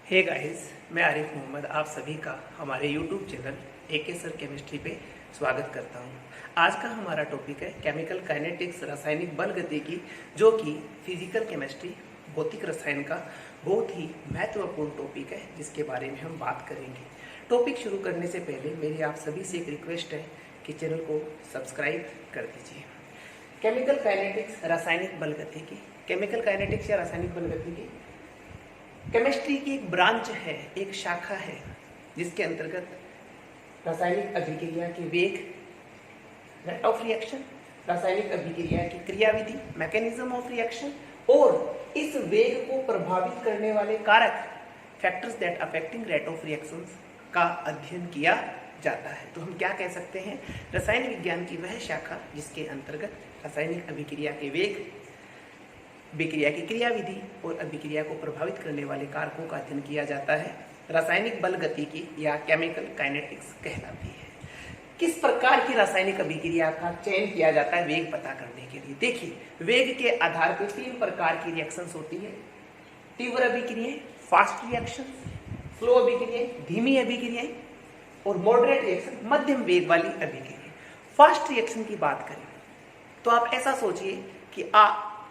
Hey guys, मैं आरिफ मोहम्मद आप सभी का हमारे YouTube channel AK sir chemistry पे स्वागत करता हूँ। आज का हमारा टॉपिक है केमिकल काइनेटिक्स, रासायनिक बल गतिकी, जो कि फिजिकल केमिस्ट्री भौतिक रसायन का बहुत ही महत्वपूर्ण टॉपिक है, जिसके बारे में हम बात करेंगे। टॉपिक शुरू करने से पहले मेरी आप सभी से एक रिक्वेस्ट है कि चैनल को सब्सक्राइब कर दीजिए। केमिकल काइनेटिक्स, रासायनिक बल गतिकी। केमिकल काइनेटिक्स या रासायनिक बल गतिकी केमिस्ट्री की एक ब्रांच है, एक शाखा है, जिसके अंतर्गत रासायनिक अभिक्रिया के वेग, रेट ऑफ रिएक्शन, रासायनिक अभिक्रिया की क्रियाविधि, मैकेनिज्म ऑफ रिएक्शन और इस वेग को प्रभावित करने वाले कारक, factors that affecting rate of reactions का अध्ययन किया जाता है। तो हम क्या कह सकते हैं, रसायन विज्ञान की वह शाखा जिसके अंतर्गत रासायनिक अभिक्रिया के वेग, विक्रिया की क्रियाविधि और अभिक्रिया को प्रभावित करने वाले कारकों का अध्ययन किया जाता है, रासायनिक बल गतिकी या केमिकल काइनेटिक्स कहलाती है। किस प्रकार की रासायनिक अभिक्रिया का चयन किया जाता है वेग पता करने के लिए? देखिए, वेग के आधार पर 3 प्रकार की रिएक्शंस होती है। तीव्र अभिक्रियाएं, फास्ट रिएक्शन, स्लो अभिक्रियाएं, धीमी अभिक्रियाएं और मॉडरेट रिएक्शन, मध्यम वेग वाली अभिक्रियाएं। फास्ट रिएक्शन की बात करें तो आप ऐसा सोचिए कि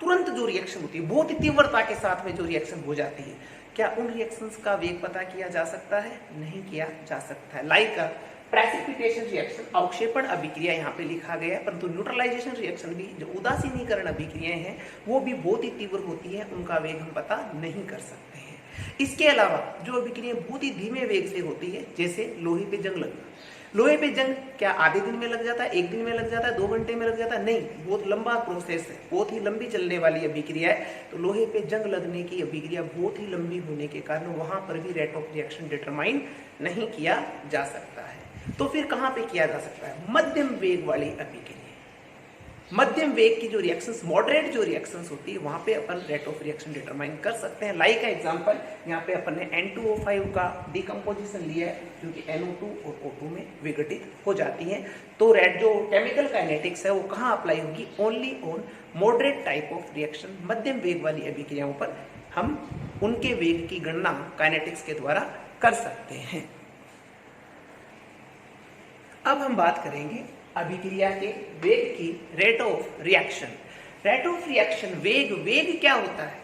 तुरंत जो रिएक्शन होती है, बहुत ही तीव्रता के साथ में जो रिएक्शन हो जाती है, क्या उन रिएक्शंस का वेग पता किया जा सकता है? नहीं किया जा सकता है। लाइक प्रेसिपिटेशन रिएक्शन, अवक्षेपण अभिक्रिया यहाँ पे लिखा गया है, परंतु न्यूट्रलाइजेशन रिएक्शन भी, जो उदासीनीकरण अभिक्रियाएं हैं, वो भी बहुत ही तीव्र होती है, उनका वेग हम पता नहीं कर सकते हैं। इसके अलावा जो अभिक्रियाएं बहुत ही धीमे वेग से होती है, जैसे लोहे पे जंग लगना। लोहे पे जंग क्या आधे दिन में लग जाता है, 1 दिन में लग जाता है, 2 घंटे में लग जाता है? नहीं, बहुत लंबा प्रोसेस है, बहुत ही लंबी चलने वाली अभिक्रिया है। तो लोहे पे जंग लगने की अभिक्रिया बहुत ही लंबी होने के कारण वहां पर भी रेट ऑफ रिएक्शन डिटरमाइन नहीं किया जा सकता है। तो फिर कहां पे किया जा सकता है? मध्यम वेग वाली अभिक्रिया, मध्यम वेग की जो रिएक्शंस, मॉडरेट जो रिएक्शंस होती है, वहां पे अपन रेट ऑफ रिएक्शन डिटरमाइन कर सकते हैं। लाइक एग्जांपल, यहाँ पे अपन ने N2O5 का डिकम्पोजिशन लिया है, जो कि NO2 और O2 में विघटित हो जाती है। तो रेट जो केमिकल काइनेटिक्स है वो कहाँ अप्लाई होगी? Only on moderate type of reaction, मध्यम वेग वाली अभिक्रियाओं पर हम उनके वेग की गणना काइनेटिक्स के द्वारा कर सकते हैं। अब हम बात करेंगे अभिक्रिया के वेग की, rate of reaction. Rate of reaction, वेग क्या होता है?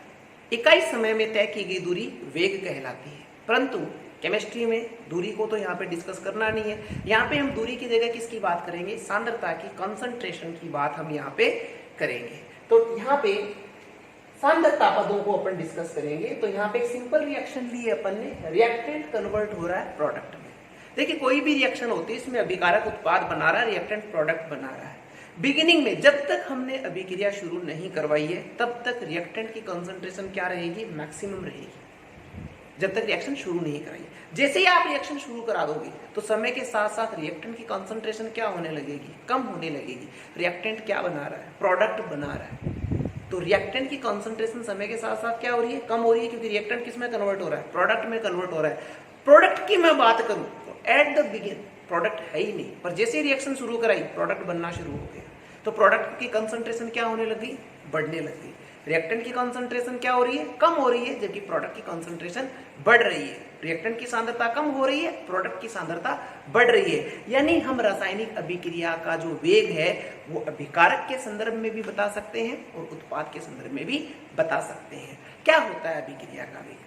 इकाई समय में तय की गई दूरी वेग कहलाती है। परंतु केमिस्ट्री में दूरी को तो यहाँ पे डिस्कस करना नहीं है। यहाँ पे हम दूरी की जगह किसकी बात करेंगे? सांद्रता की, कंसंट्रेशन की बात हम यहाँ पे करेंगे। तो यहाँ पे सांद्रता पदों को अपन डिस्कस करेंगे। तो यहाँ पे एक सिंपल रिएक्शन ली है अपन ने, रिएक्टेंट कन्वर्ट हो रहा है प्रोडक्ट में। देखिए, कोई भी रिएक्शन होती है, इसमें अभिकारक उत्पाद बना रहा है, रिएक्टेंट प्रोडक्ट बना रहा है। बिगिनिंग में जब तक हमने अभिक्रिया शुरू नहीं करवाई है, तब तक रिएक्टेंट की कंसंट्रेशन क्या रहेगी? मैक्सिमम रहेगी, जब तक रिएक्शन शुरू नहीं कराई। जैसे ही आप रिएक्शन शुरू करा दोगे तो समय के साथ साथ रिएक्टेंट की कंसंट्रेशन क्या होने लगेगी? कम होने लगेगी। रिएक्टेंट क्या बना रहा है? प्रोडक्ट बना रहा है। तो रिएक्टेंट की कंसंट्रेशन समय के साथ साथ क्या हो रही है? कम हो रही है, क्योंकि रिएक्टेंट किस में कन्वर्ट हो रहा है? प्रोडक्ट में कन्वर्ट हो रहा है। प्रोडक्ट की मैं बात करूं तो एट द बिगिन प्रोडक्ट है ही नहीं, पर जैसे रिएक्शन शुरू कराई प्रोडक्ट बनना शुरू हो गया। तो प्रोडक्ट की कंसंट्रेशन क्या होने लगी? बढ़ने लगी। रिएक्टेंट की कंसंट्रेशन क्या हो रही है? कम हो रही है, जबकि प्रोडक्ट की कंसंट्रेशन बढ़ रही है। रिएक्टेंट की सांद्रता कम हो रही है, प्रोडक्ट की सांद्रता बढ़ रही है। यानी हम रासायनिक अभिक्रिया का जो वेग है वो अभिकारक के संदर्भ में भी बता सकते हैं और उत्पाद के संदर्भ में भी बता सकते हैं। क्या होता है अभिक्रिया का वेग?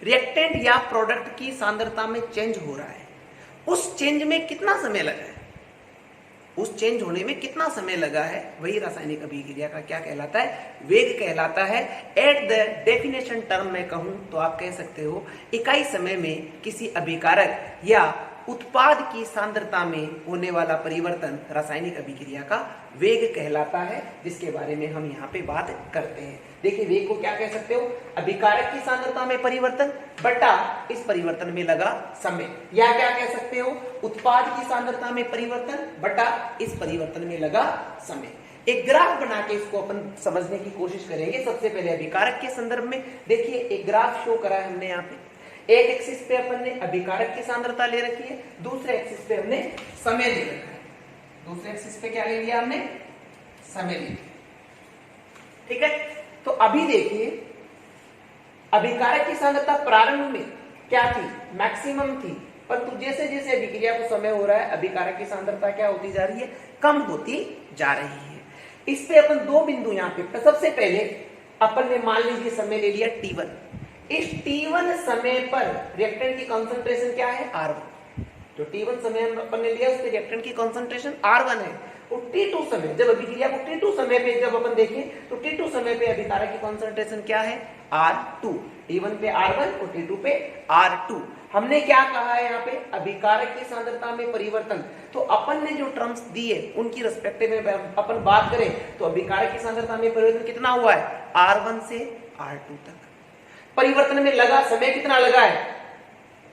रिएक्टेंट या प्रोडक्ट की सांद्रता में चेंज हो रहा है, उस चेंज में कितना समय लगा है, उस चेंज होने में कितना समय लगा है, वही रासायनिक अभिक्रिया का क्या कहलाता है? वेग कहलाता है। एट द डेफिनेशन टर्म में कहूं तो आप कह सकते हो, इकाई समय में किसी अभिकारक या उत्पाद की सांद्रता में होने वाला परिवर्तन रासायनिक अभिक्रिया का वेग कहलाता है, जिसके बारे में हम यहाँ पे बात करते हैं। देखिए, वेग को क्या कह सकते हो? अभिकारक की सांद्रता में परिवर्तन बटा इस परिवर्तन में लगा समय, या क्या कह सकते हो? उत्पाद की सांद्रता में परिवर्तन बटा इस परिवर्तन में लगा समय। एक ग्राफ बना के इसको अपन समझने की कोशिश करेंगे। सबसे पहले अभिकारक के संदर्भ में देखिए, एक ग्राफ शो करा है हमने यहाँ पे। एक एक्सिस पे अपन ने अभिकारक की सांद्रता ले रखी है, दूसरे एक्सिस पे हमने समय ले रखा है। दूसरे एक्सिस पे क्या ले लिया हमने? समय ले लिया। ठीक है, तो अभी देखिए अभिकारक की सांद्रता प्रारंभ में क्या थी, मैक्सिमम थी, परंतु जैसे जैसे अभिक्रिया को समय हो रहा है अभिकारक की सांद्रता क्या होती जा रही है, कम होती जा रही है। इस पे अपन दो बिंदु यहाँ पे, सबसे पहले अपन ने मान लीजिए समय ले लिया T1। इस T1 समय पर रिएक्टेंट की कंसंट्रेशन क्या है, R1। जो T1 समय अपन ने लिया उस पे रिएक्टेंट की कंसंट्रेशन R1 है। और T2 समय, जब अभिक्रिया को T2 समय पे जब अपन देखें तो T2 समय पे अभिकारक की कंसंट्रेशन क्या है, R2। T1 पे R1 और T2 पे R2। हमने क्या कहा है यहाँ पे, अभिकारक की सांद्रता में परिवर्तन। तो अपन ने जो टर्म्स दिए उनकी रिस्पेक्टिव में अपन बात करें तो अभिकारक की सांद्रता में परिवर्तन कितना हुआ है, R1 से R2 तक। परिवर्तन में लगा समय कितना लगा है,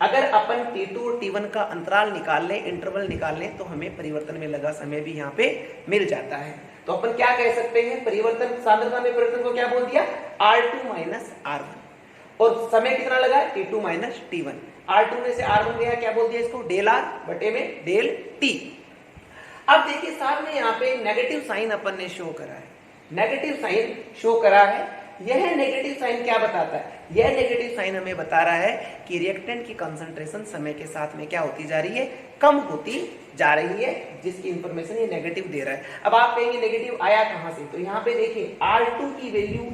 अगर अपन T2 और T1 का अंतराल निकाल लें, इंटरवल निकाल लें, तो हमें परिवर्तन में लगा समय भी यहाँ पे मिल जाता है। तो अपन क्या कह सकते हैं, परिवर्तन सांद्रता में परिवर्तन को क्या बोल दिया, R2 माइनस R1। और समय कितना लगा है, T2 माइनस T1। R2 में से R1 गया, क्या बोल दिया इसको, डेल R बटे में डेल T। अब देखिए सामने यहाँ पे नेगेटिव साइन अपन ने शो करा है, नेगेटिव साइन शो करा है। यह नेगेटिव साइन क्या बताता है, यह नेगेटिव साइन हमें बता रहा है कि रिएक्टेंट की कंसंट्रेशन समय के साथ में क्या होती जा रही है, कम होती जा रही है, जिसकी इंफॉर्मेशन ये नेगेटिव दे रहा है। अब आप कहेंगे नेगेटिव आया कहां से, तो यहाँ पे देखिए R2 की वैल्यू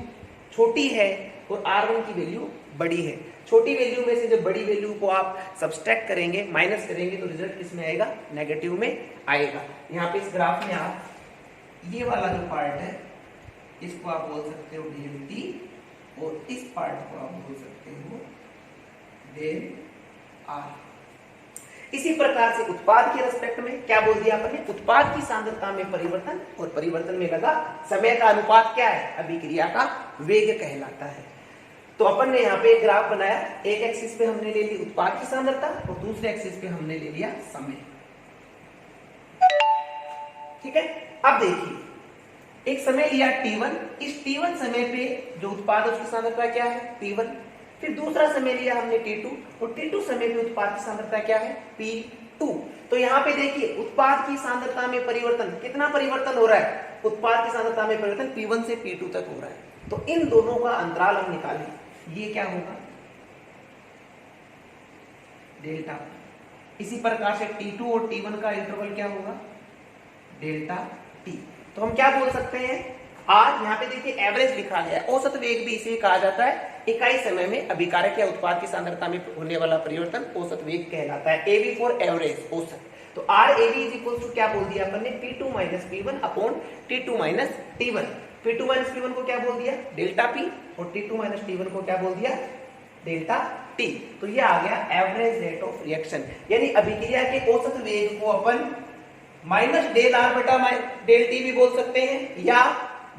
छोटी है और R1 की वैल्यू बड़ी है। छोटी वैल्यू में से जब बड़ी वैल्यू को आप सब्सट्रैक्ट करेंगे, माइनस करेंगे, तो रिजल्ट किस में आएगा, नेगेटिव में आएगा। यहाँ पे इस ग्राफ में आप ये वाला जो पार्ट है इसको आप बोल सकते हो डेल टी, और इस पार्ट को आप बोल सकते हो डेल आर। इसी प्रकार से उत्पाद के रेस्पेक्ट में क्या बोल दिया आपने, उत्पाद की सांद्रता में परिवर्तन और परिवर्तन में लगा समय का अनुपात क्या है, अभिक्रिया का वेग कहलाता है। तो अपन ने यहाँ पे एक ग्राफ बनाया, एक एक्सिस पे हमने ले ली उत्पाद की सांद्रता और दूसरे एक्सिस पे हमने ले लिया समय। ठीक है, अब देखिए एक समय लिया T1, इस T1 समय पे जो उत्पाद उसकी सांद्रता क्या है, P1। फिर दूसरा समय लिया हमने T2 और T2 समय पे उत्पाद की सांद्रता क्या है, P2। तो यहाँ पे देखिए उत्पाद की सांद्रता में परिवर्तन, कितना परिवर्तन हो रहा है, उत्पाद की सांद्रता में परिवर्तन P1 से P2 तक हो रहा है। तो इन दोनों का अंतराल हम निकालें, ये क्या होगा, डेल्टा। इसी प्रकार से T2 और T1 का इंटरवल क्या होगा, डेल्टा T। तो हम क्या बोल सकते हैं, आज यहाँ पे देखिए एवरेज लिखा गया है, औसत वेग भी इसे कहा जाता है। इकाई समय में अभिकारक या उत्पाद की सांद्रता में होने वाला परिवर्तन औसत वेग कहलाता है, एवी फॉर एवरेज, औसत। तो R AV is equal to क्या बोल दिया अपन ने, P2 minus P1 upon T2 minus T1। P2 minus P1 को क्या बोल दिया, डेल्टा P, और T2 माइनस T1 को क्या बोल दिया, डेल्टा T। तो ये आ गया एवरेज रेट ऑफ रिएक्शन, यानी अभिक्रिया के औसत वेग को अपन माइनस डेल आर बटा डेल टी भी बोल सकते हैं, या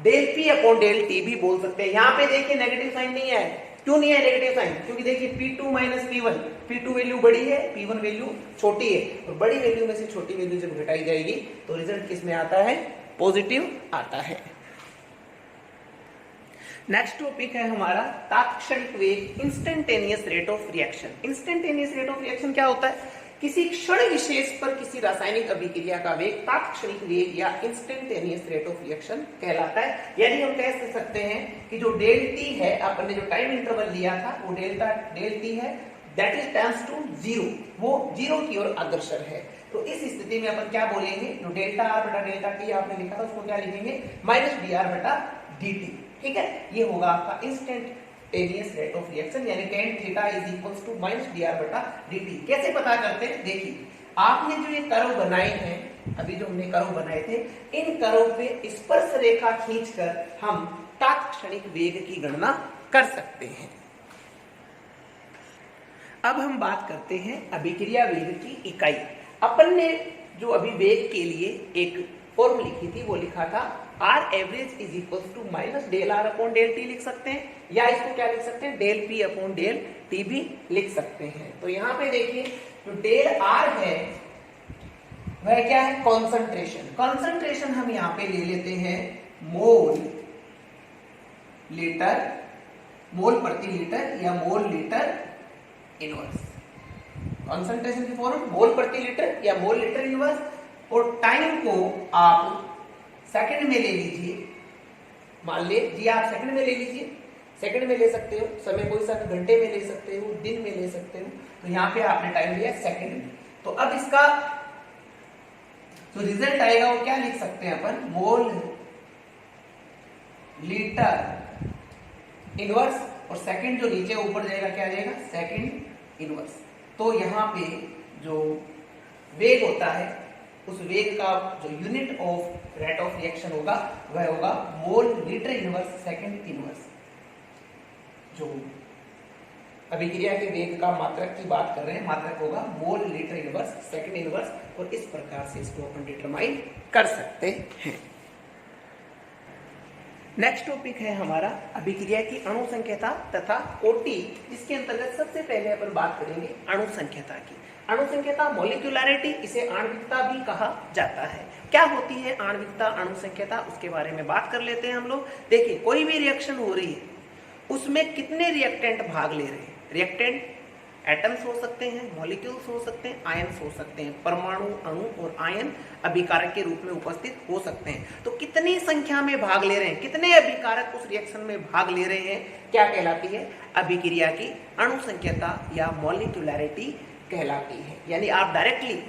del P upon del T भी बोल सकते हैं। यहाँ पे देखिए नेगेटिव साइन नहीं है, क्यों नहीं है नेगेटिव साइन, क्योंकि देखिए P2 minus P1, P2 value बड़ी है, P1 वैल्यू छोटी है, और बड़ी वैल्यू में से छोटी वैल्यू जब घटाई जाएगी तो रिजल्ट किस में आता है, पॉजिटिव आता है। नेक्स्ट टॉपिक है हमारा तात्क्षणिक वेग, instantaneous rate of reaction. Instantaneous rate of reaction क्या होता है, किसी क्षण विशेष पर किसी रासायनिक अभिक्रिया का वेग तात्क्षणिक वेग या इंस्टेंटेनियस रेट ऑफ रिएक्शन कहलाता है। यानी हम कह सकते हैं कि जो डेल टी है, अपन ने जो टाइम इंटरवल लिया था वो डेल टी है, that is tends to zero, वो जीरो की ओर अग्रसर है। तो इस स्थिति में अपन क्या बोलेंगे, जो डेल्टा आर बटा डेल्टा टी आपने लिखा था उसको क्या लिखेंगे, माइनस डी आर बटा डी टी। ठीक है, ये होगा आपका इंस्टेंटेनियस रेट ऑफ रिएक्शन, यानी tan theta is equals to minus D R बटा डी टी। कैसे पता करते हैं, देखिए आपने जो ये कर्व बनाए हैं, अभी जो हमने कर्व बनाए थे, इन कर्व पे स्पर्श रेखा खींचकर हम तात्क्षणिक वेग की गणना कर सकते हैं। अब हम बात करते हैं अभिक्रिया वेग की इकाई। अपन ने जो अभी वेग के लिए एक फॉर्म लिखी थी वो लिखा था R average is equal to minus del R upon del T लिख सकते हैं, या इसको क्या लिख सकते हैं, del P upon del T भी लिख सकते हैं। तो यहाँ पे देखिए जो डेल आर है वह क्या है, कॉन्सेंट्रेशन। कॉन्सेंट्रेशन हम यहाँ पे ले लेते हैं मोल लीटर, मोल प्रति लीटर या मोल लीटर इनवर्स। कॉन्सेंट्रेशन की फॉर्म मोल प्रति लीटर या मोल लीटर इनवर्स, और टाइम को आप सेकंड में ले लीजिए, मान लीजिए आप सेकंड में ले लीजिए, सेकंड में ले सकते हो, समय कोई सा घंटे में ले सकते हो, दिन में ले सकते हो। तो यहाँ पे आपने टाइम लिया सेकंड में। तो अब इसका जो रिजल्ट आएगा वो क्या लिख सकते हैं अपन, मोल लीटर इनवर्स, और सेकंड जो नीचे ऊपर जाएगा क्या जाएगा, सेकंड इनवर्स। तो यहाँ पे जो वेग होता है उस वेग का जो unit of rate of reaction होगा वह होगा mole litre inverse second inverse. जो अभिक्रिया के वेग का मात्रक की बात कर रहे हैं, मात्रक होगा mole litre inverse second inverse, और इस प्रकार से इसको अपन डिटरमाइन कर सकते हैं। नेक्स्ट टॉपिक है हमारा अभिक्रिया की अणु संख्यता तथा कोटि, जिसके अंतर्गत सबसे पहले अपन बात करेंगे अणु संख्यता की। अणु संख्यता मॉलिक्यूलैरिटी, इसे आणविकता भी कहा जाता है। क्या होती है आणविकता, अणु संख्यता, उसके बारे में बात कर लेते हैं हम लोग। देखिए कोई भी रिएक्शन हो रही है उसमें कितने रिएक्टेंट भाग ले रहे हैं। रिएक्टेंट एटम्स हो सकते हैं, मॉलिक्यूल्स हो सकते हैं, आयन्स हो सकते हैं, परमाणु, अणु और आयन अभिकारक के रूप में उपस्थित हो सकते हैं। तो कितनी संख्या में भाग ले रहे हैं, कितने अभिकारक उस रिएक्शन में भाग ले रहे हैं, क्या कहलाती है, अभिक्रिया की अणु संख्यता या मॉलिक्यूलैरिटी कहलाती है। यानी आप डायरेक्टली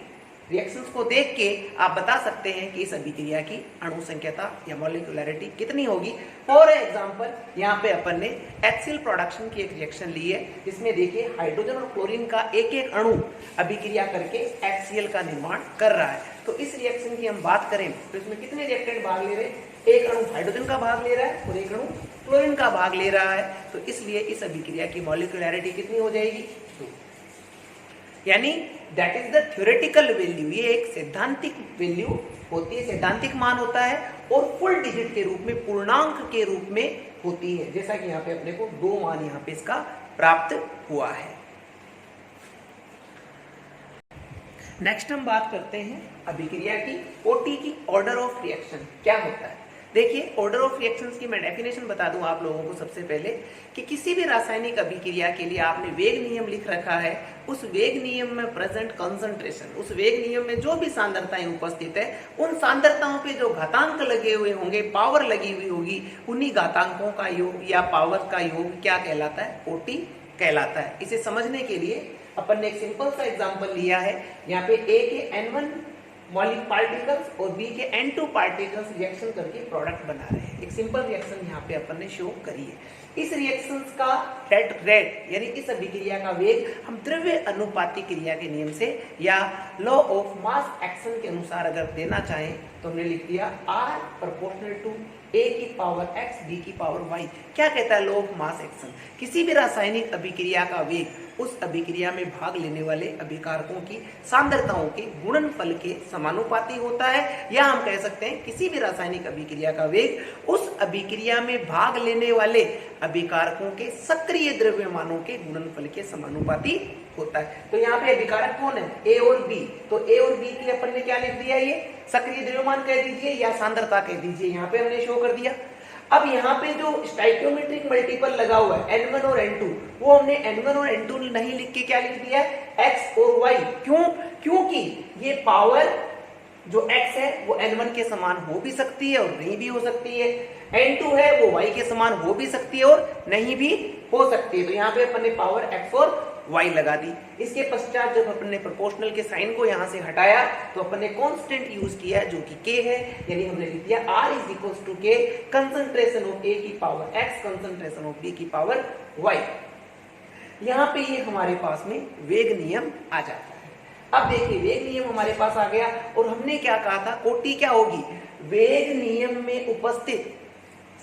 रिएक्शंस को देख के आप बता सकते हैं कि इस अभिक्रिया की अणु संख्यता या मॉलिक्यूलैरिटी कितनी होगी। फॉर एग्जांपल यहाँ पे अपन ने HCl प्रोडक्शन की एक रिएक्शन ली है, जिसमें देखिए हाइड्रोजन और क्लोरीन का एक एक अणु अभिक्रिया करके HCl का निर्माण कर रहा है। तो इस रिएक्शन की हम बात करें तो इसमें कितने रिएक्टेंट भाग ले रहे हैं, एक अणु हाइड्रोजन का भाग ले रहा है और एक अणु क्लोरीन का भाग ले रहा है। तो इसलिए इस अभिक्रिया की मॉलिक्यूलैरिटी कितनी हो जाएगी, 2। यानी that is the theoretical value, ये एक सैद्धांतिक वैल्यू होती है, सैद्धांतिक मान होता है, और फुल डिजिट के रूप में, पूर्णांक के रूप में होती है। जैसा कि यहाँ पे अपने को 2 मान यहाँ पे इसका प्राप्त हुआ है। नेक्स्ट हम बात करते हैं अभिक्रिया की कोटि की, ऑर्डर ऑफ रिएक्शन क्या होता है। देखिए ऑर्डर ऑफ रिएक्शंस की मैं डेफिनेशन बता दूं आप लोगों को सबसे पहले, कि किसी भी रासायनिक अभिक्रिया के लिए आपने वेग नियम लिख रखा है, उस वेग नियम में प्रेजेंट कंसंट्रेशन, उस वेग नियम में जो भी सांद्रताएं उपस्थित है, उन सांद्रताओं पे जो घातांक लगे हुए होंगे, पावर लगी हुई होगी, उन्हीं घातांकों का योग या पावर का योग क्या कहलाता है, कोटि कहलाता है। इसे समझने के लिए अपन ने एक सिंपल सा एग्जांपल लिया है। यहाँ पे A के N1 मॉलिक पार्टिकल्स और B के N2 पार्टिकल्स रिएक्शन करके प्रोडक्ट बना रहे हैं। एक सिंपल रिएक्शन यहाँ पे अपन ने शो करी है। इस रिएक्शंस का रेट यानी इस अभिक्रिया का वेग हम द्रव्य अनुपाती क्रिया के नियम से या लॉ ऑफ मास एक्शन के अनुसार अगर देना चाहें तो हमने लिख दिया R प्रोपोर्शनल टू A की पावर x B की पावर y। क्या कहता है लॉ ऑफ मास एक्शन, किसी भी रासायनिक अभिक्रिया का वेग उस अभिक्रिया में भाग लेने वाले अभिकारकों की सांद्रताओं के गुणनफल के समानुपाती होता है, या हम कह सकते हैं किसी भी रासायनिक अभिक्रिया का वेग उस अभिक्रिया में भाग लेने वाले अभिकारकों के सक्रिय द्रव्यमानों के गुणनफल के समानुपाती होता है। तो यहाँ पे अभिकारक कौन है, A और B। तो A और B के लिए अपन ने क्या लिख दिया, ये सक्रिय द्रव्यमान कह दीजिए या सांद्रता कह दीजिए, यहाँ पे हमने शो कर दिया। अब यहाँ पे जो स्टाइकियोमेट्रिक मल्टीपल लगा हुआ है N1 और N2, वो हमने N1 और N2 नहीं लिख के क्या लिख दिया है, X और Y। क्यों, क्योंकि ये पावर जो X है वो N1 के समान हो भी सकती है और नहीं भी हो सकती है, N2 है वो Y के समान हो भी सकती है और नहीं भी हो सकती है। तो यहाँ पे अपन ने पावर X और Y लगा दी। इसके पश्चात जब अपन ने प्रोपोर्शनल के साइन को यहाँ से हटाया तो अपन ने कांस्टेंट यूज किया जो कि K है, यानी हमने लिख दिया R is equal to K concentration of A की power X concentration of B की पावर Y। यहाँ पे ये हमारे पास में वेग नियम आ जाता है। अब देखिए वेग नियम हमारे पास आ गया और हमने क्या कहा था, कोटि क्या होगी, वेग नियम में उपस्थित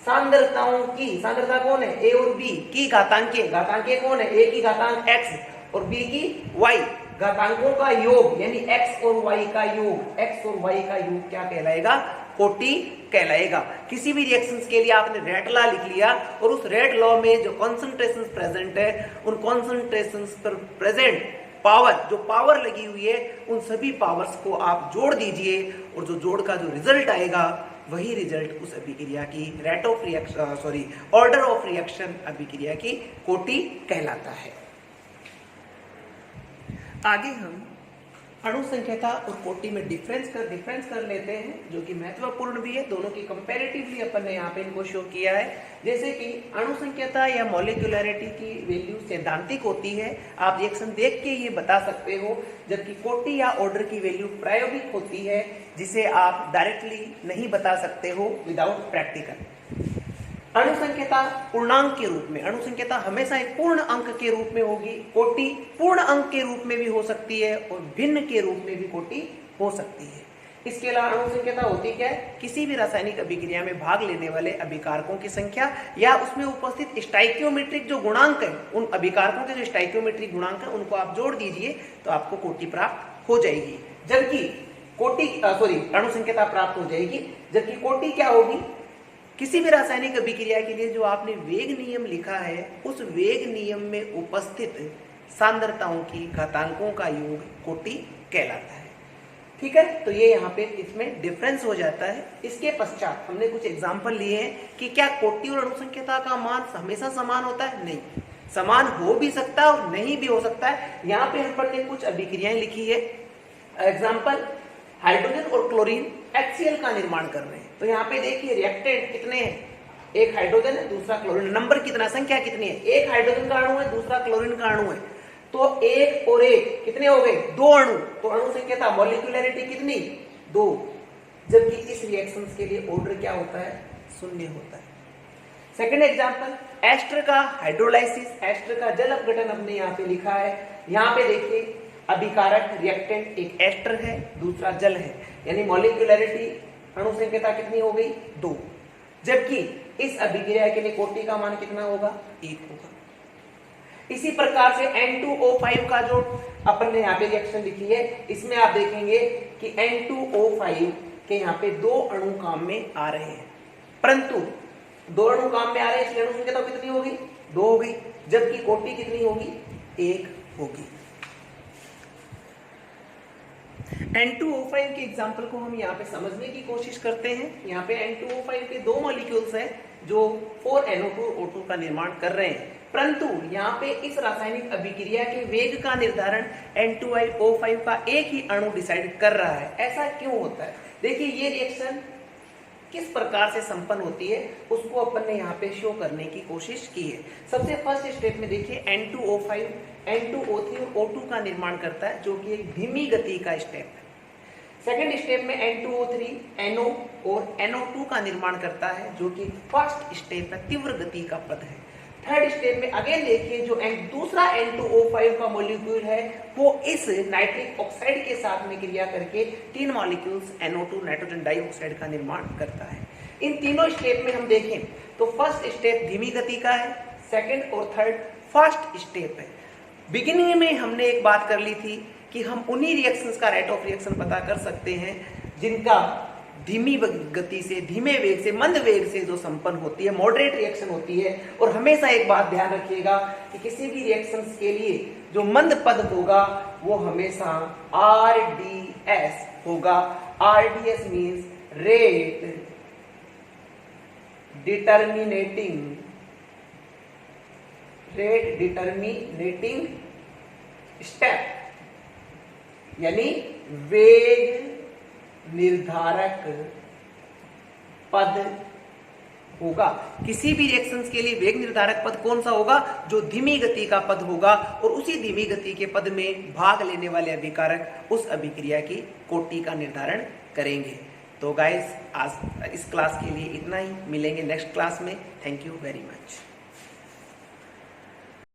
सांद्रताओं की, सांद्रता कौन है, A और B की घातांकें, घातांकें कौन है, A की घातांक X और B की Y, घातांकों का योग यानी X और Y का योग, X और Y का योग क्या कहलाएगा, कोटि कहलाएगा। किसी भी रिएक्शंस के लिए आपने रेट लॉ लिख लिया और उस रेट लॉ में जो कॉन्सेंट्रेशंस प्रेजेंट है उन कॉन्सेंट्रेशंस पर प्रेजेंट पावर, जो पावर लगी हुई है उन सभी पावर्स को आप जोड़ दीजिए और जो जोड़ का जो रिजल्ट आएगा वही रिजल्ट उस अभिक्रिया की rate of reaction order of reaction अभिक्रिया की कोटि कहलाता है। आगे हम अणु संख्यता और कोटि में डिफरेंस कर लेते हैं, जो कि महत्वपूर्ण भी है। दोनों की कंपैरेटिवली अपन ने यहाँ पे इनको शो किया है। जैसे कि अणु संख्यता या मॉलिक्यूलरिटी की वैल्यू सैद्धांतिक होती है, आप रिएक्शन देख के ये बता सकते हो, जबकि कोटि या ऑर्डर की वैल्यू प्रायोगिक होती है, जिसे आप डायरेक्टली नहीं बता सकते हो विदाउट प्रैक्टिकल। अणु संख्यता पूर्णांक के रूप में, अणु संख्यता हमेशा एक पूर्ण अंक के रूप में होगी। कोटि पूर्ण अंक के रूप में भी हो सकती है और भिन्न के रूप में भी कोटि हो सकती है। इसके अलावा अणु संख्यता होती क्या है? किसी भी रासायनिक अभिक्रिया में भाग लेने वाले अभिकारकों की संख्या या उसमें उपस्थित स्टाइकियोमेट्रिक जो गुणांक है, उन अभिकारकों के जो स्टाइकियोमेट्रिक गुणांक है उनको आप जोड़ दीजिए तो आपको कोटि प्राप्त हो जाएगी। जबकि अणु संख्यता प्राप्त हो जाएगी। जबकि कोटि क्या होगी? किसी भी रासायनिक अभिक्रिया के लिए जो आपने वेग नियम लिखा है, उस वेग नियम में उपस्थित सांद्रताओं की घातांकों का योग कोटि कहलाता है। ठीक है, तो ये यहाँ पे इसमें डिफरेंस हो जाता है। इसके पश्चात हमने कुछ एग्जाम्पल लिए हैं कि क्या कोटि और अणु संख्यता का मान हमेशा समान होता है? नहीं, समान हो भी सकता है और नहीं भी हो सकता है। यहाँ पे हम ने कुछ अभिक्रियाएं लिखी है। एग्जाम्पल, हाइड्रोजन और क्लोरीन HCl का निर्माण कर रहे हैं। तो यहाँ पे देखिए रिएक्टेंट कितने हैं? एक हाइड्रोजन है, दूसरा क्लोरीन। नंबर कितना, संख्या कितनी है? एक हाइड्रोजन का अणु है, दूसरा क्लोरीन का अणु है। तो एक और एक कितने हो गए? दो अणु। तो अणु संख्यता मॉलिक्यूलरिटी कितनी? 2। जबकि इस रिएक्शन के लिए ऑर्डर क्या होता है? 0 होता है। सेकेंड एग्जाम्पल, एस्टर का हाइड्रोलाइसिस, एस्टर का जल अपघटन हमने यहाँ पे लिखा है। यहाँ पे देखिए अभिकारक रिएक्टेंट एक एस्टर है, दूसरा जल है, यानी मॉलिक्यूलरिटी अणु संख्यता कितनी हो गई? 2। जबकि इस अभिक्रिया के लिए कोटि का मान कितना होगा? 1 होगा। इसी प्रकार से N2O5 का जो अपन ने यहाँ पे रिएक्शन लिखी है, इसमें आप देखेंगे कि N2O5 के यहाँ पे 2 अणु काम में आ रहे हैं, परंतु 2 अणु काम में आ रहे हैं, इसलिए अणु संख्यता कितनी होगी? 2 हो गई। जबकि कोटि कितनी होगी? 1 होगी। N2O5 के एग्जाम्पल को हम यहाँ पे समझने की कोशिश करते हैं। यहाँ पे N2O5 के 2 मॉलिक्यूल्स हैं जो 4NO2O2 का निर्माण कर रहे हैं, परंतु यहाँ पे इस रासायनिक अभिक्रिया के वेग का निर्धारण N2O5 का एक ही अणु डिसाइड कर रहा है। ऐसा क्यों होता है? देखिए ये रिएक्शन किस प्रकार से संपन्न होती है उसको अपन ने यहाँ पे शो करने की कोशिश की है। सबसे फर्स्ट स्टेप में देखिए N2O5 N2O3 और O2 का निर्माण करता है, जो कि एक धीमी गति का स्टेप है। सेकेंड स्टेप में N2O3 NO और NO2 का निर्माण करता है, जो कि फर्स्ट स्टेप है, तीव्र गति का पद है। थर्ड स्टेप में अगेन देखिए जो दूसरा N2O5 का मॉलिक्यूल है, वो इस नाइट्रिक ऑक्साइड के साथ में क्रिया करके 3 मॉलिक्यूल्स NO2 नाइट्रोजन डाइऑक्साइड का निर्माण करता है। इन तीनों स्टेप में हम देखें तो फर्स्ट स्टेप धीमी गति का है, सेकेंड और थर्ड फास्ट स्टेप है। बिगिनिंग में हमने एक बात कर ली थी कि हम उन्हीं रिएक्शंस का रेट ऑफ रिएक्शन पता कर सकते हैं जिनका धीमी गति से, धीमे वेग से, मंद वेग से जो संपन्न होती है, मॉडरेट रिएक्शन होती है। और हमेशा एक बात ध्यान रखिएगा कि किसी भी रिएक्शंस के लिए जो मंद पद होगा वो हमेशा RDS होगा। RDS means rate determining step, यानी वेग निर्धारक पद होगा। किसी भी रिएक्शंस के लिए वेग निर्धारक पद कौन सा होगा? जो धीमी गति का पद होगा, और उसी धीमी गति के पद में भाग लेने वाले अभिकारक उस अभिक्रिया की कोटि का निर्धारण करेंगे। तो गाइस आज इस क्लास के लिए इतना ही, मिलेंगे नेक्स्ट क्लास में। Thank you very much.